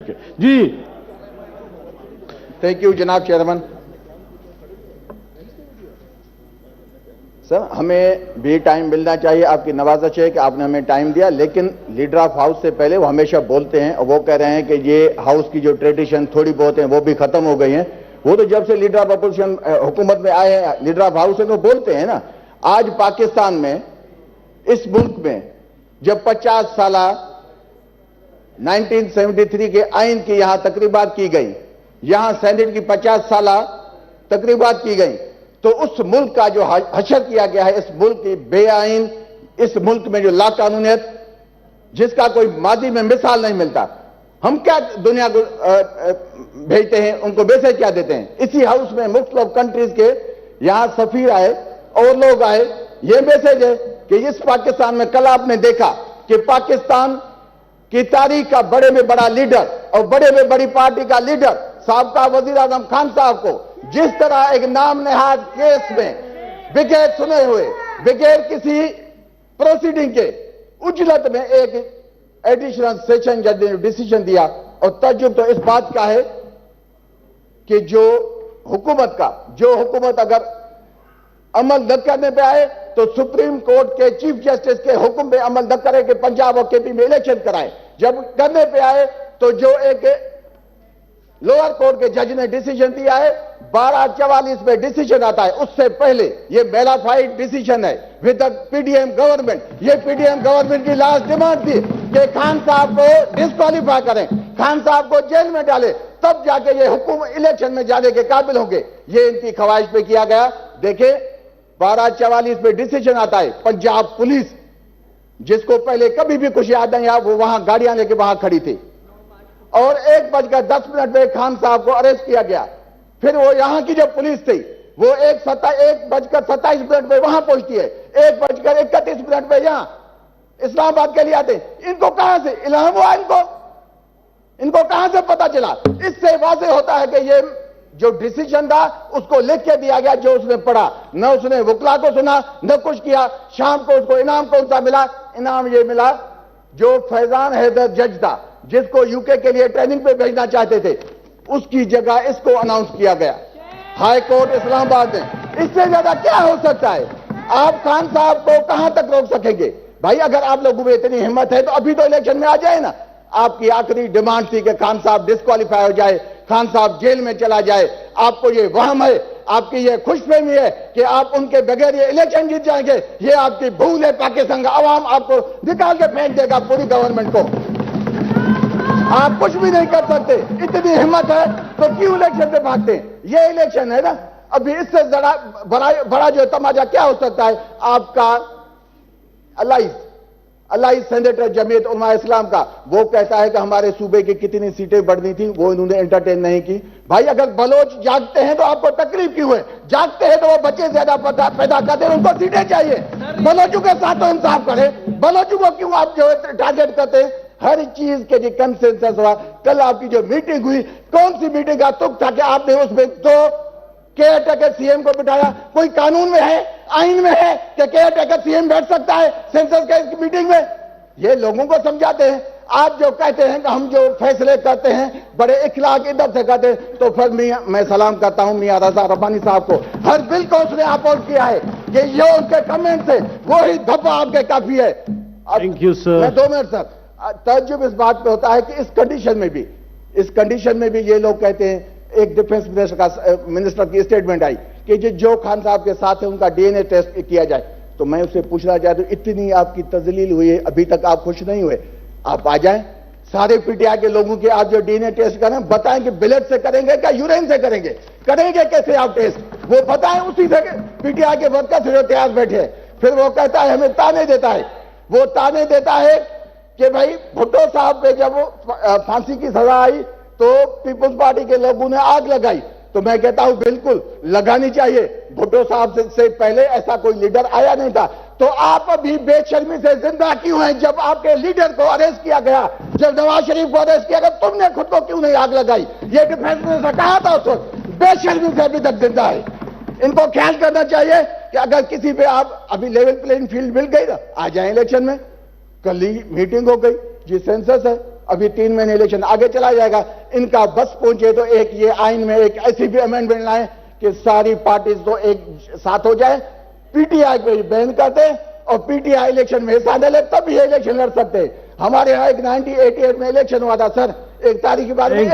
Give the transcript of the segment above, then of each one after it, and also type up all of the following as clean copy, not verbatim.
G thank you جناب chairman. سر ہمیں بھی ٹائم ملنا چاہیے. آپ کی نوازش ہے کہ آپ نے ہمیں ٹائم دیا, لیکن لیڈر آف ہاؤس سے پہلے وہ ہمیشہ بولتے ہیں اور وہ کہہ رہے ہیں کہ یہ ہاؤس کی جو ٹریڈیشن تھوڑی بہت ہیں وہ بھی ختم ہو گئی ہیں. وہ تو جب سے لیڈر آف اپوزیشن حکومت میں آئے ہیں, لیڈر آف ہاؤس ہے تو بولتے ہیں نا. آج پاکستان میں, اس ملک میں, جب 50 سالہ 1973 کے آئین کی یہاں تقریبات کی گئی, یہاں سینٹ کی 50 سالہ تقریبات کی گئی, تو اس ملک کا جو حشر کیا گیا ہے, اس ملک کی بے آئین, اس ملک میں جو لا قانونیت جس کا کوئی ماضی میں مثال نہیں ملتا, ہم کیا دنیا کو بھیجتے ہیں, ان کو میسج کیا دیتے ہیں؟ اسی ہاؤس میں مختلف کنٹریز کے یہاں سفیر آئے اور لوگ آئے, یہ میسج ہے کہ اس پاکستان میں کل آپ نے دیکھا کہ پاکستان کی تاریخ کا بڑے میں بڑا لیڈر اور بڑے میں بڑی پارٹی کا لیڈر سابقہ وزیر اعظم خان صاحب کو جس طرح ایک نام نہاد کیس میں بغیر سنے ہوئے, بغیر کسی پروسیڈنگ کے, اجلت میں ایک ایڈیشنل سیشن جج نے ڈیسیجن دیا. اور تعجب تو اس بات کا ہے کہ جو حکومت اگر عمل نہ کرنے پہ آئے تو سپریم کورٹ کے چیف جسٹس کے حکم پہ عمل نہ کرے کہ پنجاب اور کے پی میں الیکشن کرائے. جب کرنے پہ آئے تو جو ایک لوور کورٹ کے جج نے ڈیسیجن دیا ہے 1244 میں ڈیسیجن آتا ہے, اس سے پہلے یہ میلافائڈ ڈیسیجن ہے with P D M government. یہ پی ڈی ایم گورنمنٹ کی لاسٹ ڈیمانڈ تھی کہ خان صاحب کو ڈسکوالیفائی کریں, خان صاحب کو جیل میں ڈالے, تب جا کے یہ حکومت الیکشن میں جانے کے قابل ہوں گے. یہ ان کی خواہش پہ کیا گیا. دیکھیں 1244 میں ڈیسیجن آتا ہے, پنجاب پولیس جس کو پہلے کبھی بھی کچھ یاد نہیں آیا, وہ وہاں گاڑیاں لے کے وہاں کھڑی تھی, اور 1:10 میں خان صاحب کو اریسٹ کیا گیا. پھر وہ یہاں کی جو پولیس تھی وہ 1:27 میں وہاں پہنچتی ہے, 1:31 میں یہاں اسلام آباد کے لیے آتے ہیں. ان کو کہاں سے الہام ہوا, ان کو کہاں سے پتا چلا؟ اس سے واضح ہوتا ہے کہ یہ جو ڈیسیجن تھا اس کو لکھ کے دیا گیا, جو اس نے پڑھا, نہ اس نے وکلا کو سنا نہ کچھ کیا. شام کو اس کو انعام کون سا ملا؟ انعام یہ ملا جو فیضان حیدر جج تھا, جس کو یو کے لیے ٹریننگ پہ بھیجنا چاہتے تھے, اس کی جگہ اس کو اناؤنس کیا گیا ہائی کورٹ اسلام آباد میں. اس سے زیادہ کیا ہو سکتا ہے؟ آپ خان صاحب کو کہاں تک روک سکیں گے؟ بھائی اگر آپ لوگوں میں اتنی ہمت ہے تو ابھی تو الیکشن میں آ جائے نا. آپ کی آخری ڈیمانڈ تھی کہ خان صاحب ڈسکوالیفائی ہو جائے, خان صاحب جیل میں چلا جائے. آپ کو یہ وہم ہے, آپ کی یہ خوش فہمی ہے کہ آپ ان کے بغیر یہ الیکشن جیت جائیں گے. یہ آپ کی بھول ہے. پاکستان کا عوام آپ کو نکال کے پھینک دے گا, پوری گورنمنٹ کو. آپ کچھ بھی نہیں کر سکتے. اتنی ہمت ہے تو کیوں الیکشن پہ بھاگتے ہیں؟ یہ الیکشن ہے نا. ابھی اس سے بڑا جو تماچا کیا ہو سکتا ہے؟ آپ کا اللہ سینیٹر جمعیت علماء اسلام کا, وہ کہتا ہے کہ ہمارے صوبے کی کتنی سیٹیں بڑھنی تھی وہ انہوں نے انٹرٹین نہیں کی. بھائی اگر بلوچ جاگتے ہیں تو آپ کو تکلیف کیوں ہے؟ جاگتے ہیں تو وہ بچے زیادہ پیدا کرتے ہیں, ان کو سیٹیں چاہیے. بلوچوں کے ساتھ تو انصاف کریں. بلوچوں کو کیوں آپ جو ٹارگیٹ کرتے ہیں؟ ہر چیز کے جو کنسنسس ہوا. کل آپ کی جو میٹنگ ہوئی, کون سی میٹنگ کا تک تھا کہ آپ نے اس میں تو کیئر ٹیکر سی ایم کو بٹھایا؟ کوئی قانون میں ہے, آئین میں ہے کہ کیئر ٹیکر سی ایم بیٹھ سکتا ہے سینسس کے میٹنگ میں؟ یہ لوگوں کو سمجھاتے ہیں. آپ جو کہتے ہیں کہ ہم جو فیصلے کرتے ہیں بڑے اخلاق ادب سے کرتے ہیں, تو پھر میں سلام کرتا ہوں میاں رضا ربانی صاحب کو. ہر بل کو اس نے اپوز کیا ہے کہ یہ ان کے کمنٹ سے وہی دھبا آپ کے کافی ہے. Thank you sir. میں 2 منٹ سر. تعجب اس بات پہ ہوتا ہے کہ اس کنڈیشن میں بھی یہ لوگ کہتے ہیں. ایک ڈیفنس منسٹر کی اسٹیٹمنٹ آئی کہ جو خان صاحب کے ساتھ ہے ان کا ڈی این اے ٹیسٹ کیا جائے. تو میں اسے پوچھنا چاہتا ہوں, اتنی آپ کی تذلیل ہوئی ہے, ابھی تک آپ خوش نہیں ہوئے؟ آپ آ جائیں, سارے پی ٹی آئی کے لوگوں کے آپ جو ڈی این اے ٹیسٹ کریں, بتائیں کہ بلڈ سے کریں گے کیا یورین سے کریں گے کیسے آپ ٹیسٹ, وہ بتائیں. اسی سے پی ٹی آئی کے ورکر جو تیار بیٹھے ہیں, پھر وہ کہتا ہے ہمیں تانے دیتا ہے کہ بھائی بھٹو صاحب پہ جب پھانسی کی سزا آئی تو پیپلز پارٹی کے لوگوں نے آگ لگائی. تو میں کہتا ہوں بالکل لگانی چاہیے. بھٹو صاحب سے پہلے ایسا کوئی لیڈر آیا نہیں تھا. تو آپ ابھی بے شرمی سے زندہ کیوں ہیں؟ جب آپ کے لیڈر کو اریسٹ کیا گیا, جب نواز شریف کو اریسٹ کیا گیا, تم نے خود کو کیوں نہیں آگ لگائی؟ یہ ڈیفنس میں سے کہا تھا اس وقت. بے شرمی سے ابھی تک زندہ ہے. ان کو خیال کرنا چاہیے کہ اگر کسی پہ آپ ابھی لیول پلینگ فیلڈ مل گئی نا, آ جائیں الیکشن میں. کل ہی میٹنگ ہو گئی جی, سینسس ہے, ابھی 3 مہینے الیکشن آگے چلا جائے گا. ان کا بس پہنچے تو ایک یہ آئین میں ایک ایسی بھی امینڈمنٹ لائیں کہ ساری پارٹیز تو ایک ساتھ ہو جائے, پی ٹی آئی کو بین کر دے اور پی ٹی آئی الیکشن میں حصہ نہ لے, تب یہ الیکشن لڑ سکتے. ہمارے یہاں ایک 1988 میں الیکشن ہوا تھا سر, ایک تاریخ کے بارے میں ایک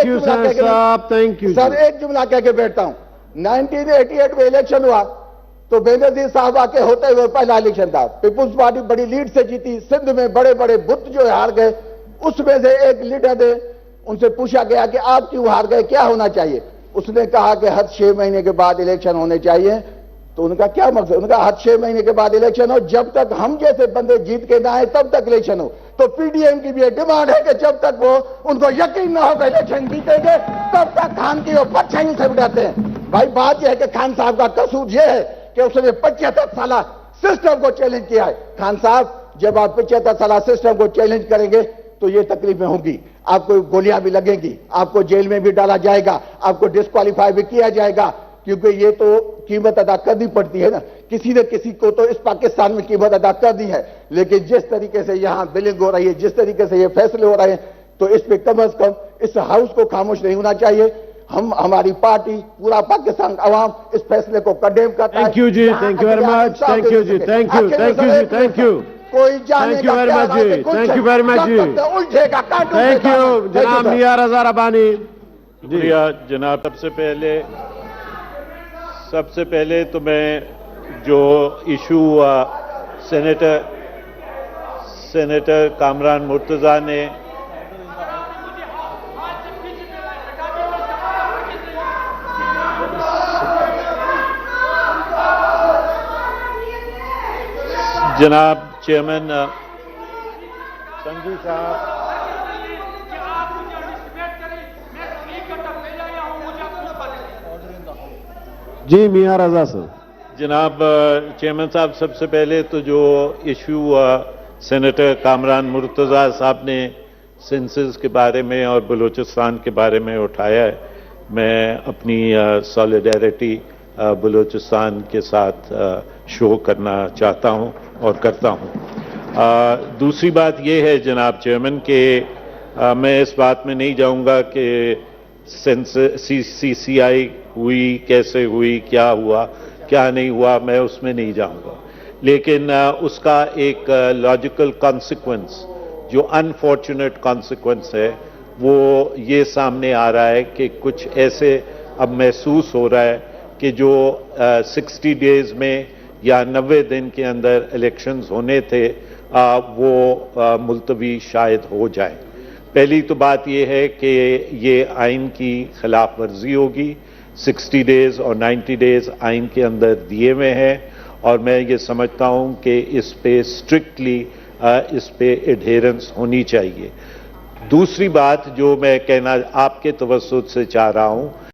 جملہ کہہ کے بیٹھتا ہوں. 1988 میں الیکشن ہوا تو بے نظیر صاحبہ کے ہوتے ہوئے پہلا الیکشن تھا. پیپلز پارٹی بڑی لیڈ سے جیتی. سندھ میں بڑے بڑے بت جو ہار گئے, اس میں سے ایک لیڈر تھے, ان سے پوچھا گیا کہ آپ کیوں ہار گئے, کیا ہونا چاہیے؟ اس نے کہا کہ ہر 6 مہینے کے بعد الیکشن ہونے چاہیے. تو ان کا کیا مقصد؟ ان کا ہر 6 مہینے کے بعد الیکشن ہو, جب تک ہم جیسے بندے جیت کے نہ آئے تب تک الیکشن ہو. تو پی ڈی ایم کی بھی ایک ڈیمانڈ ہے کہ جب تک وہ ان کو یقین نہ ہو کہ الیکشن جیتیں گے تب تک خان کی وہ پرچھائی سے بٹھاتے ہیں. بھائی بات یہ ہے کہ خان صاحب کا قصور یہ ہے کہ اس نے 75 سالہ سسٹم کو چیلنج کیا ہے. خان صاحب, جب آپ 75 سالہ سسٹم کو چیلنج کریں گے تو یہ تکلیفیں ہوں گی, آپ کو گولیاں بھی لگیں گی, آپ کو جیل میں بھی ڈالا جائے گا, آپ کو ڈسکوالیفائی بھی کیا جائے گا, کیونکہ یہ تو قیمت ادا کرنی پڑتی ہے نا. کسی نے کسی کو تو اس پاکستان میں قیمت ادا کر دی ہے, لیکن جس طریقے سے یہاں بلنگ ہو رہی ہے, جس طریقے سے یہ فیصلے ہو رہے ہیں, تو اس پہ کم از کم اس ہاؤس کو خاموش نہیں ہونا چاہیے. ہماری پارٹی, پورا پاکستان عوام اس فیصلے کو کنڈیم کرتا ہے. Thank you ji, thank you very much, thank you ji, thank you, thank you ji, thank you, کوئی جانے thank you very much ji, thank you very much ji, thank you جناب میاں رضا ربانی. شکریہ جناب. سب سے پہلے تو میں جو ایشو ہوا سینیٹر کامران مرتضیٰ نے جناب چیئرمین سنجو صاحب, جی میاں رضا صاحب. جناب چیئرمین صاحب, سب سے پہلے تو جو ایشو ہوا سینیٹر کامران مرتضیٰ صاحب نے سینسس کے بارے میں اور بلوچستان کے بارے میں اٹھایا ہے, میں اپنی سالیڈیرٹی بلوچستان کے ساتھ شو کرنا چاہتا ہوں اور کرتا ہوں. دوسری بات یہ ہے جناب چیئرمین کہ میں اس بات میں نہیں جاؤں گا کہ سی سی آئی ہوئی, کیسے ہوئی, کیا ہوا, کیا نہیں ہوا, میں اس میں نہیں جاؤں گا. لیکن اس کا ایک لاجیکل کانسیکوینس, جو انفارچونیٹ کانسیکوینس ہے, وہ یہ سامنے آ رہا ہے کہ کچھ ایسے اب محسوس ہو رہا ہے کہ جو 60 ڈیز میں یا 90 دن کے اندر الیکشنز ہونے تھے وہ ملتوی شاید ہو جائیں. پہلی تو بات یہ ہے کہ یہ آئین کی خلاف ورزی ہوگی. 60 ڈیز اور 90 ڈیز آئین کے اندر دیے ہوئے ہیں, اور میں یہ سمجھتا ہوں کہ اس پہ اسٹرکٹلی اس پہ ایڈہیرنس ہونی چاہیے. دوسری بات جو میں کہنا آپ کے توسط سے چاہ رہا ہوں